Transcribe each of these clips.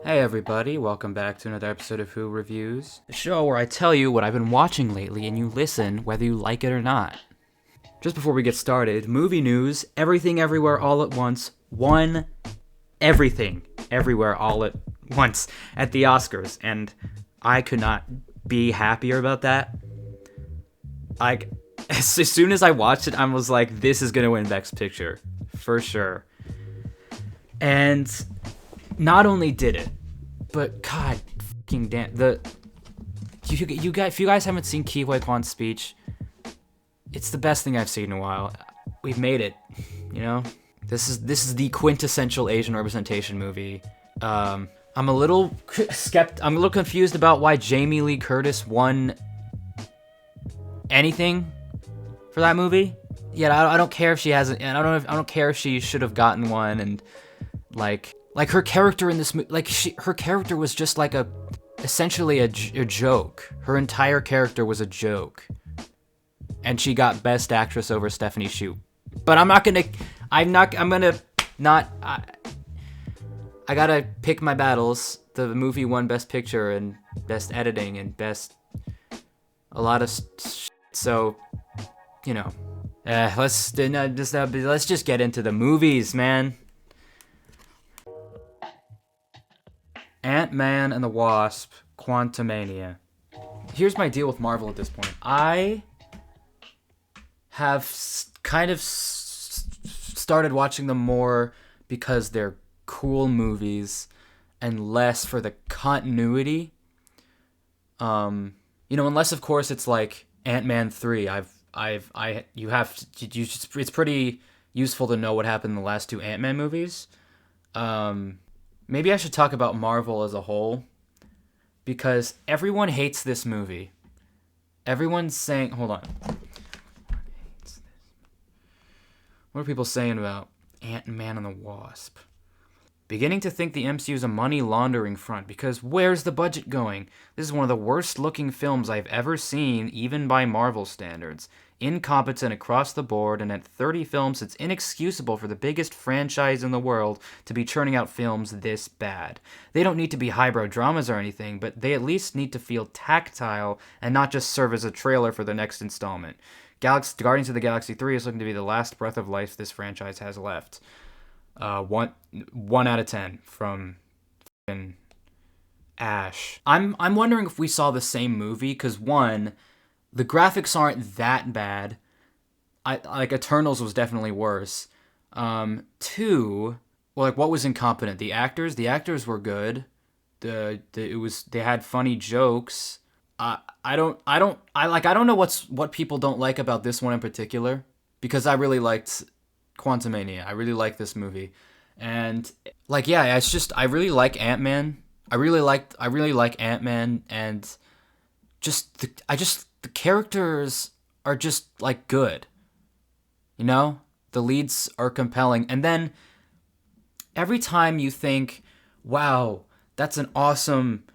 Hey everybody, welcome back to another episode of Who Reviews, the show where I tell you what I've been watching lately and you listen whether you like it or not. Just before we get started, movie news, everything everywhere all at once, won everything everywhere all at once at the Oscars, and I could not be happier about that. As soon as I watched it, I was like, this is gonna win Best Picture, for sure. And not only did it, but god fucking damn, you guys, if you guys haven't seen Ke Huy Quan's speech, it's the best thing I've seen in a while. We've made it, you know. This is the quintessential Asian representation movie. I'm a little I'm a little confused about why Jamie Lee Curtis won anything for that movie. Yeah, I don't care if she hasn't. I don't care if she should have gotten one. And like her character in this movie, her character was just like essentially a joke. Her entire character was a joke, and she got Best Actress over Stephanie Hsu. But I'm gonna not. I gotta pick my battles. The movie won Best Picture and Best Editing and Best a lot of so, you know. Let's just get into the movies, man. Ant-Man and the Wasp, Quantumania. Here's my deal with Marvel at this point. I have kind of started watching them more because they're cool movies and less for the continuity. Unless of course it's like Ant-Man 3. It's pretty useful to know what happened in the last two Ant-Man movies. Maybe I should talk about Marvel as a whole, because everyone hates this movie. Everyone's saying, hold on. What are people saying about Ant-Man and the Wasp? Beginning to think the MCU is a money laundering front, because where's the budget going? This is one of the worst looking films I've ever seen, even by Marvel standards. Incompetent across the board, and at 30 films, it's inexcusable for the biggest franchise in the world to be churning out films this bad. They don't need to be highbrow dramas or anything, but they at least need to feel tactile and not just serve as a trailer for the nenext installment. Guardians of the Galaxy 3 is looking to be the last breath of life this franchise has left. 1 out of 10 from f***ing Ash. I'm wondering if we saw the same movie, because one, the graphics aren't that bad. Eternals was definitely worse. Two, well, what was incompetent? The actors? The actors were good. They had funny jokes. I don't know what people don't like about this one in particular, because I really liked Quantumania. I really like this movie. And it's just, I really like Ant-Man. I really like Ant-Man, and the characters are just good. You know? The leads are compelling. And then every time you think, wow, that's an awesome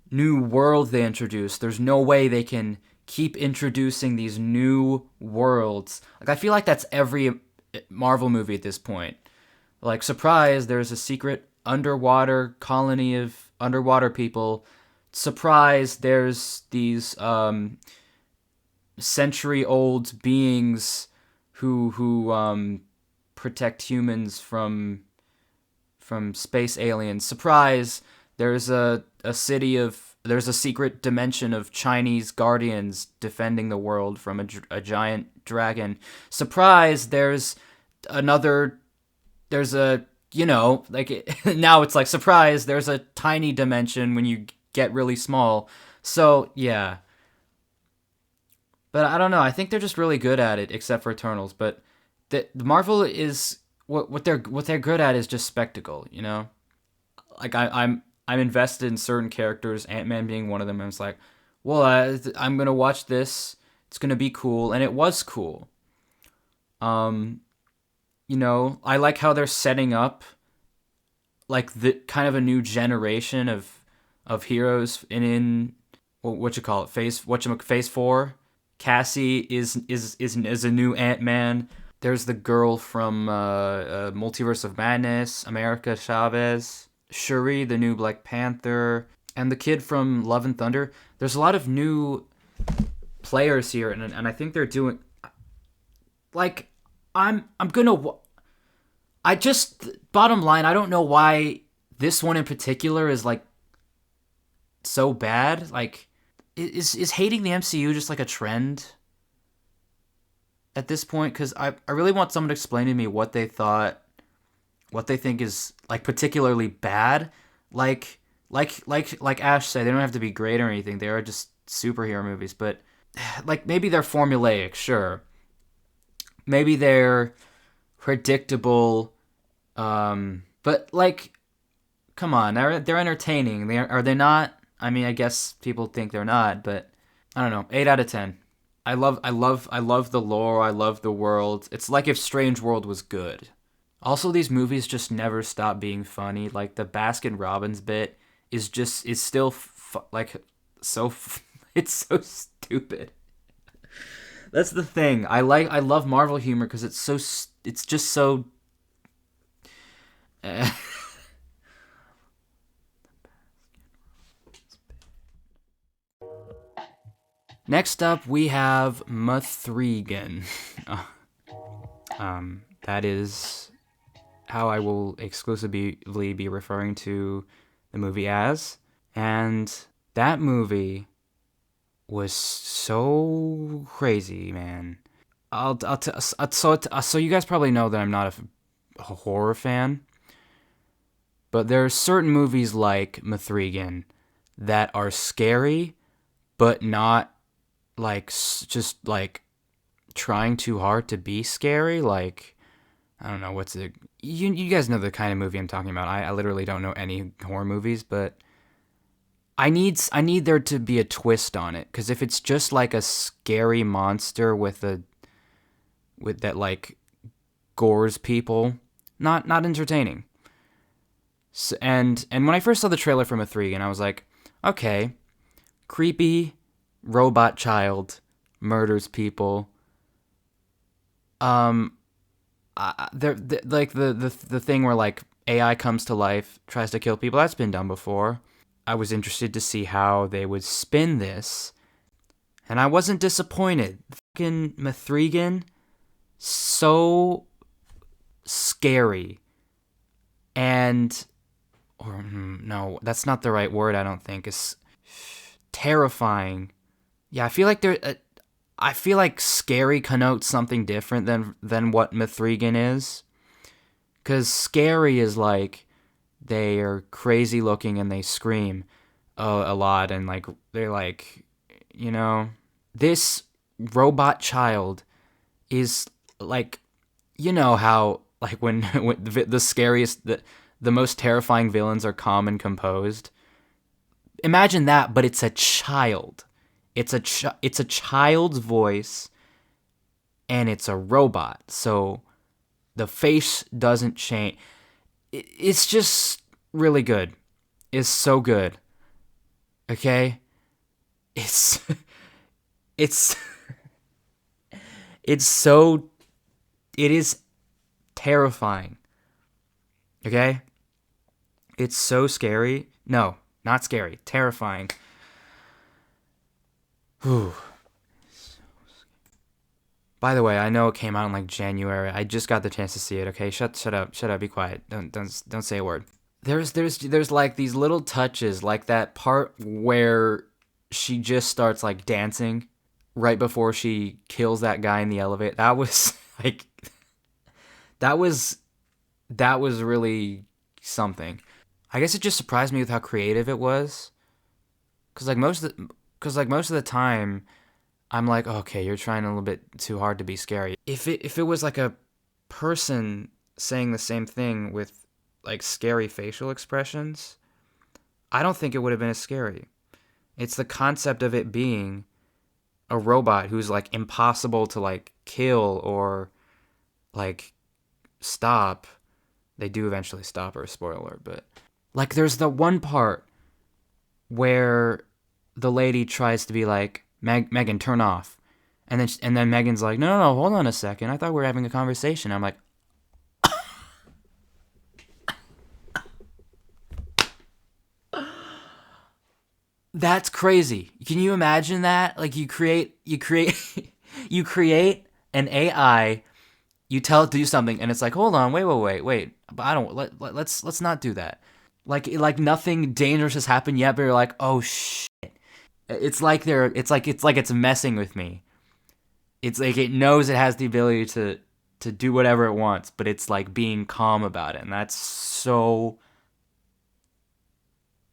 new world they introduced. There's no way they can keep introducing these new worlds. I feel like that's every Marvel movie at this point. Surprise, there's a secret underwater colony of underwater people. Surprise, there's these century-old beings who protect humans from space aliens. Surprise, there's a secret dimension of Chinese guardians defending the world from a giant dragon. Surprise, now it's surprise, there's a tiny dimension when you get really small. So, yeah. But I don't know, I think they're just really good at it, except for Eternals. But the Marvel is, what they're good at is just spectacle, you know? I'm invested in certain characters, Ant-Man being one of them. I was like, well, I'm gonna watch this. It's gonna be cool, and it was cool. I like how they're setting up the kind of a new generation of heroes in phase 4. Cassie is a new Ant-Man. There's the girl from Multiverse of Madness, America Chavez. Shuri, the new Black Panther, and the kid from Love and Thunder. There's a lot of new players here, and I think they're doing like I'm gonna. I just bottom line, I don't know why this one in particular is like so bad. Like, is hating the MCU just like a trend at this point? Because I really want someone to explain to me what they thought, what they think is like particularly bad. Like Ash said, they don't have to be great or anything. They are just superhero movies, but like maybe they're formulaic, sure. Maybe they're predictable, but like, come on, they're entertaining. Are they not? I mean, I guess people think they're not, but I don't know. 8 out of 10. I love the lore. I love the world. It's like if Strange World was good. Also, these movies just never stop being funny. Like the Baskin Robbins bit is still like it's so stupid. That's the thing. I love Marvel humor because it's just so. Next up, we have M3GAN. That is how I will exclusively be referring to the movie as. And that movie was so crazy, man. So you guys probably know that I'm not a horror fan, but there are certain movies like M3GAN that are scary, but not like just like trying too hard to be scary. Like, I don't know what's it. You guys know the kind of movie I'm talking about. I literally don't know any horror movies, but I need there to be a twist on it, because if it's just like a scary monster with that like gores people, not entertaining. So, and when I first saw the trailer for M3GAN, I was like, okay, creepy robot child murders people. Like the thing where like AI comes to life, tries to kill people. That's been done before. I was interested to see how they would spin this, and I wasn't disappointed. Fucking M3GAN, so scary, and no, that's not the right word. I don't think it's terrifying. Yeah, I feel like scary connotes something different than what M3GAN is, because scary is like they are crazy looking and they scream a lot, and like they're like, this robot child is like, how like when the scariest the most terrifying villains are calm and composed. Imagine that, but it's a child. It's a child's voice, and it's a robot. So the face doesn't change. It's just really good. It's so good. Okay? It's it's it's so it is terrifying. Okay? It's so scary. No, not scary. Terrifying. Whew. By the way, I know it came out in like January. I just got the chance to see it. Okay, shut up, be quiet. Don't say a word. There's like these little touches, like that part where she just starts like dancing right before she kills that guy in the elevator. That was like that was really something. I guess it just surprised me with how creative it was. Cause like most of the time, I'm like, okay, you're trying a little bit too hard to be scary. If it was like a person saying the same thing with like scary facial expressions, I don't think it would have been as scary. It's the concept of it being a robot who's like impossible to like kill or like stop. They do eventually stop her, spoiler, but like there's the one part where the lady tries to be like, Megan, turn off. And then Megan's like, no, hold on a second. I thought we were having a conversation. I'm like, That's crazy. Can you imagine that? Like you create you create an AI, you tell it to do something, and it's like, hold on, wait. But I don't let's not do that. Like nothing dangerous has happened yet, but you're like, oh shit. It's like it's messing with me. It's like it knows it has the ability to do whatever it wants, but it's like being calm about it, and that's so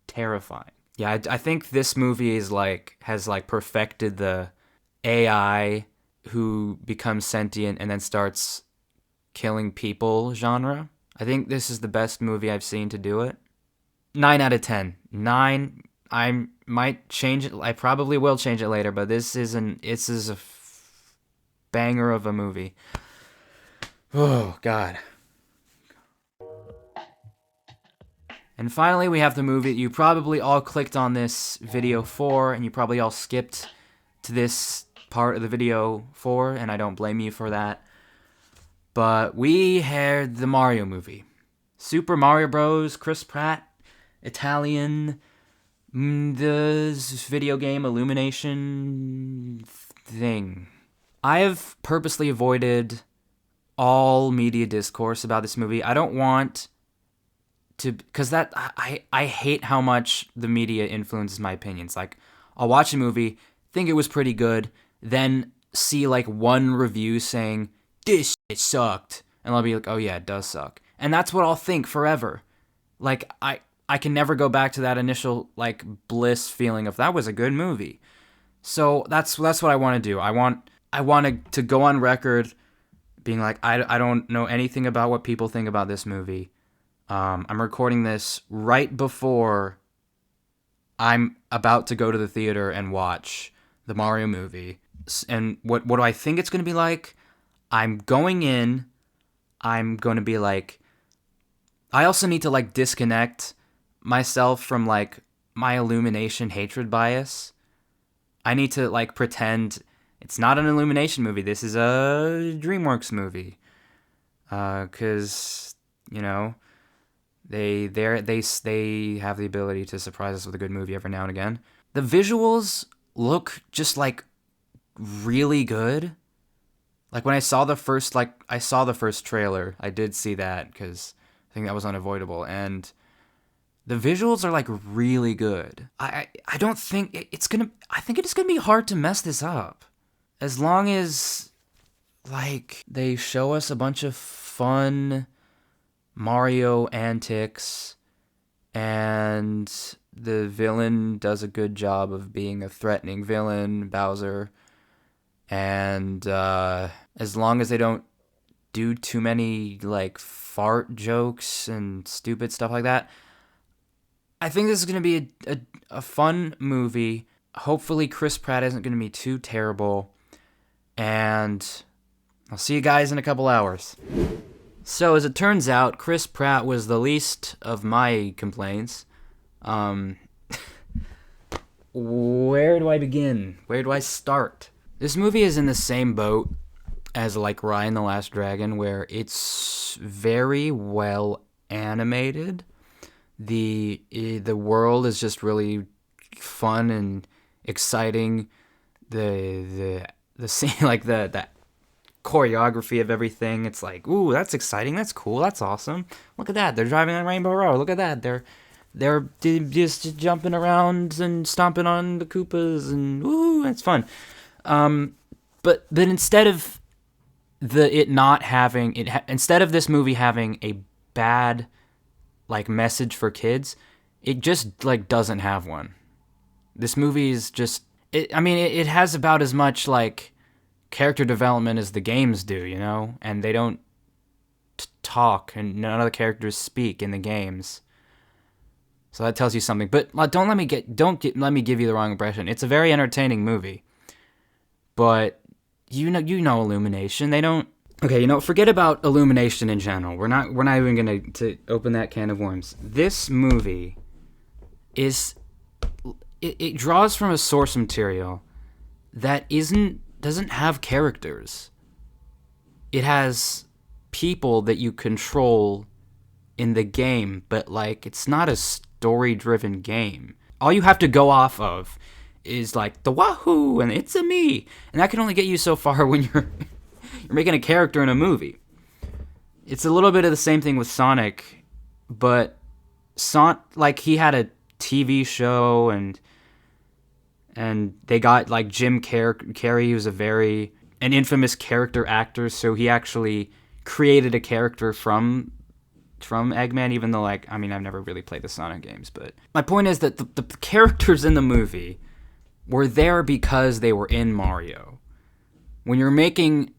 terrifying. Yeah, I think this movie has perfected the AI who becomes sentient and then starts killing people genre. I think this is the best movie I've seen to do it. 9 out of 10. 9. I might change it. I probably will change it later, but this is a banger of a movie. Oh God. And finally, we have the movie that you probably all clicked on this video for, and you probably all skipped to this part of the video for, and I don't blame you for that. But we had the Mario movie. Super Mario Bros., Chris Pratt, Italian, the video game Illumination thing. I have purposely avoided all media discourse about this movie. I don't want to, because I hate how much the media influences my opinions. Like, I'll watch a movie, think it was pretty good, then see like one review saying this shit sucked, and I'll be like, oh yeah, it does suck, and that's what I'll think forever. Like I can never go back to that initial like bliss feeling of that was a good movie. So that's what I want to do. I want to go on record being like, I don't know anything about what people think about this movie. I'm recording this right before I'm about to go to the theater and watch the Mario movie. And what do I think it's going to be like? I'm going to be like, I also need to like disconnect myself from like my Illumination hatred bias. I need to like pretend it's not an Illumination movie. This is a DreamWorks movie. 'Cause, you know, they have the ability to surprise us with a good movie every now and again. The visuals look just like really good. Like when I saw the first trailer, I did see that because I think that was unavoidable, and the visuals are like really good. I don't think it's gonna. I think it's gonna be hard to mess this up, as long as like they show us a bunch of fun Mario antics, and the villain does a good job of being a threatening villain, Bowser. And as long as they don't do too many like fart jokes and stupid stuff like that, I think this is going to be a fun movie. Hopefully Chris Pratt isn't going to be too terrible. And I'll see you guys in a couple hours. So as it turns out, Chris Pratt was the least of my complaints. Where do I begin? Where do I start? This movie is in the same boat as like Raya and the Last Dragon, where it's very well animated. The world is just really fun and exciting. The scene, like the choreography of everything, it's like, ooh, that's exciting, that's cool, that's awesome. Look at that, they're driving on Rainbow Road. Look at that, they're just jumping around and stomping on the Koopas, and ooh, it's fun. But instead of instead of this movie having a bad like message for kids, it just like doesn't have one. This movie is just it has about as much like character development as the games do, you know, and they don't talk, and none of the characters speak in the games. So that tells you something. But don't let me give you the wrong impression. It's a very entertaining movie. But you know Illumination. They don't. Okay, forget about Illumination in general. We're not even gonna to open that can of worms. This movie is it draws from a source material that doesn't have characters. It has people that you control in the game, but like it's not a story-driven game. all you have to go off of is like the wahoo and it's a me, and that can only get you so far when you're making a character in a movie. It's a little bit of the same thing with Sonic, but like he had a TV show and they got like Jim Carrey, who's an infamous character actor, so he actually created a character from Eggman, even though, like, I mean, I've never really played the Sonic games, but my point is that the characters in the movie were there because they were in Mario. When you're making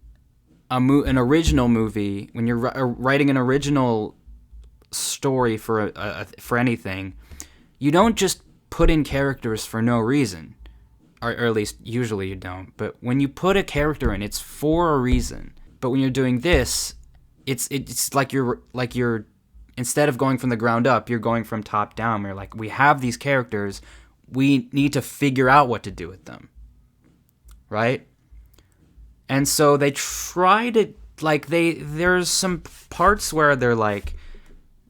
an original movie, when you're writing an original story for for anything, you don't just put in characters for no reason, or at least usually you don't. But when you put a character in, it's for a reason. But when you're doing this, it's like you're instead of going from the ground up, you're going from top down. You're like, we have these characters, we need to figure out what to do with them, right? And so they try to, like, there's some parts where they're like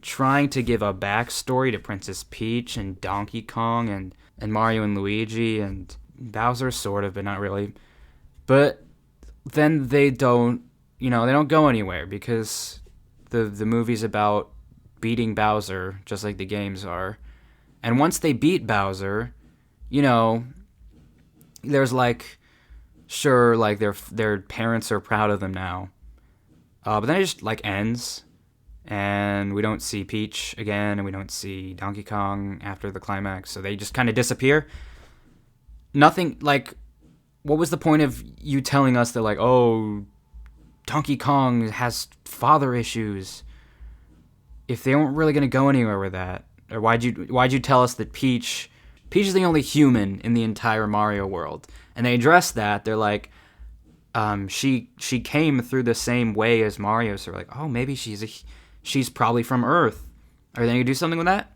trying to give a backstory to Princess Peach and Donkey Kong and Mario and Luigi and Bowser, sort of, but not really. But then they don't go anywhere because the movie's about beating Bowser, just like the games are. And once they beat Bowser, there's like, sure, like their parents are proud of them now. But then it just like ends, and we don't see Peach again, and we don't see Donkey Kong after the climax, so they just kind of disappear. Nothing, like, what was the point of you telling us that, like, oh, Donkey Kong has father issues, if they weren't really going to go anywhere with that? Or why'd you tell us that Peach is the only human in the entire Mario world? And they address that. They're like, she came through the same way as Mario, so we're like, oh, maybe she's probably from Earth. Are they going to do something with that?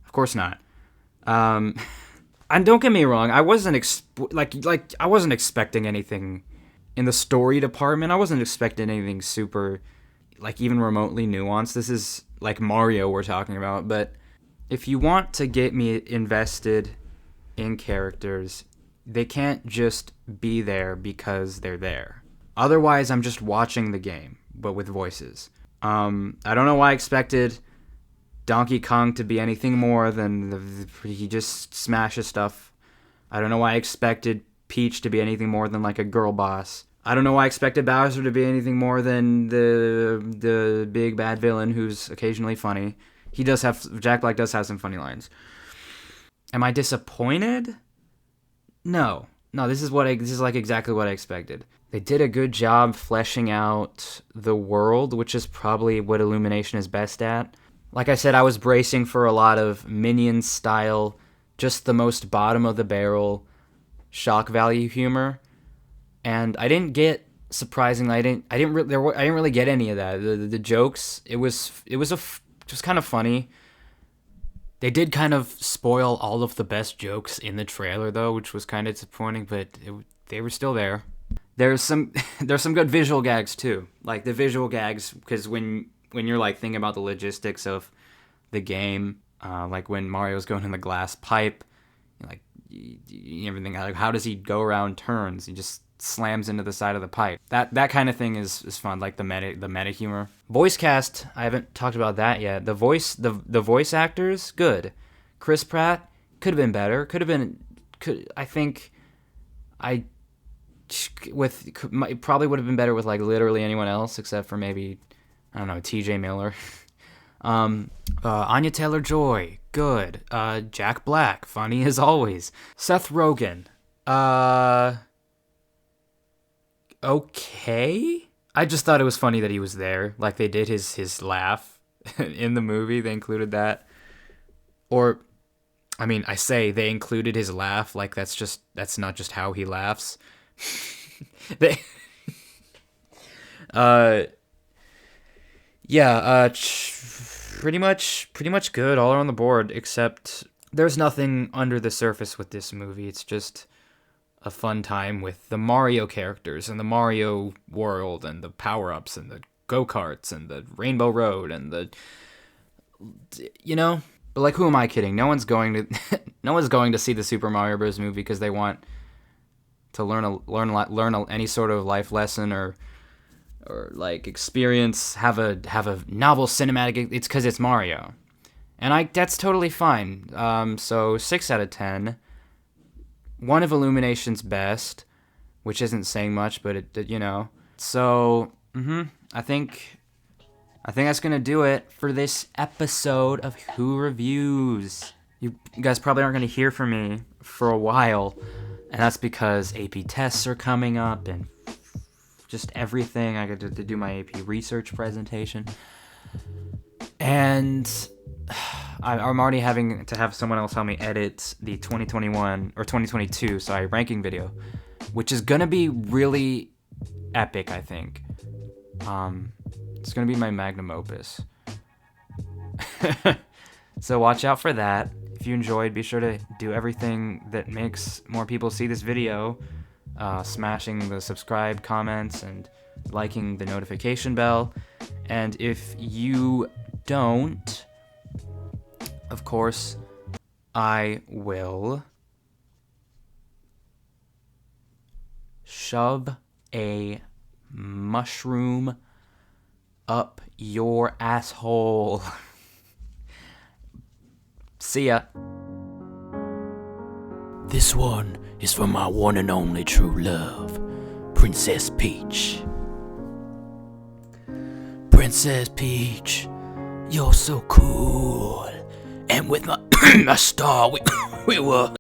Of course not. And don't get me wrong, I wasn't I wasn't expecting anything in the story department. I wasn't expecting anything super, like, even remotely nuanced. This is like Mario we're talking about, but if you want to get me invested in characters, they can't just be there because they're there. Otherwise, I'm just watching the game, but with voices. I don't know why I expected Donkey Kong to be anything more than he just smashes stuff. I don't know why I expected Peach to be anything more than like a girl boss. I don't know why I expected Bowser to be anything more than the big bad villain who's occasionally funny. Jack Black does have some funny lines. Am I disappointed? No, this is like exactly what I expected. They did a good job fleshing out the world, which is probably what Illumination is best at. Like I said, I was bracing for a lot of Minions style, just the most bottom of the barrel shock value humor, and I didn't get, surprisingly, I didn't really get any of that. The jokes, it was kind of funny. They did kind of spoil all of the best jokes in the trailer, though, which was kind of disappointing, but they were still there. There's some good visual gags too, like the visual gags, because when you're like thinking about the logistics of the game, like when Mario's going in the glass pipe, like everything, like how does he go around turns? He just slams into the side of the pipe. That kind of thing is fun, like the meta humor. Voice cast, I haven't talked about that yet. The voice actors, good. Chris Pratt could have been better. It probably would have been better with like literally anyone else except for maybe, I don't know, TJ Miller. Anya Taylor-Joy, good. Jack Black, funny as always. Seth Rogen, okay. I just thought it was funny that he was there. Like, they did his laugh in the movie. They included that. Or, I mean, I say they included his laugh. Like, that's not just how he laughs. They, pretty much good all around the board, except there's nothing under the surface with this movie. It's just a fun time with the Mario characters and the Mario world and the power-ups and the go-karts and the Rainbow Road and But like, who am I kidding? No one's going to no one's going to see the Super Mario Bros. Movie because they want to learn any sort of life lesson or like experience, have a novel cinematic. It's because it's Mario, and that's totally fine. So 6 out of 10. One of Illumination's best, which isn't saying much, but it you know. So I think that's gonna do it for this episode of Who Reviews. You guys probably aren't gonna hear from me for a while, and that's because AP tests are coming up and just everything. I got to do my AP research presentation, and I'm already having to have someone else help me edit the 2021 or 2022, ranking video, which is gonna be really epic, I think. It's gonna be my magnum opus. So watch out for that. If you enjoyed, be sure to do everything that makes more people see this video, smashing the subscribe, comments, and liking the notification bell. And if you don't, of course, I will shove a mushroom up your asshole. See ya. This one is for my one and only true love, Princess Peach. Princess Peach, you're so cool. And with my, my star, we were...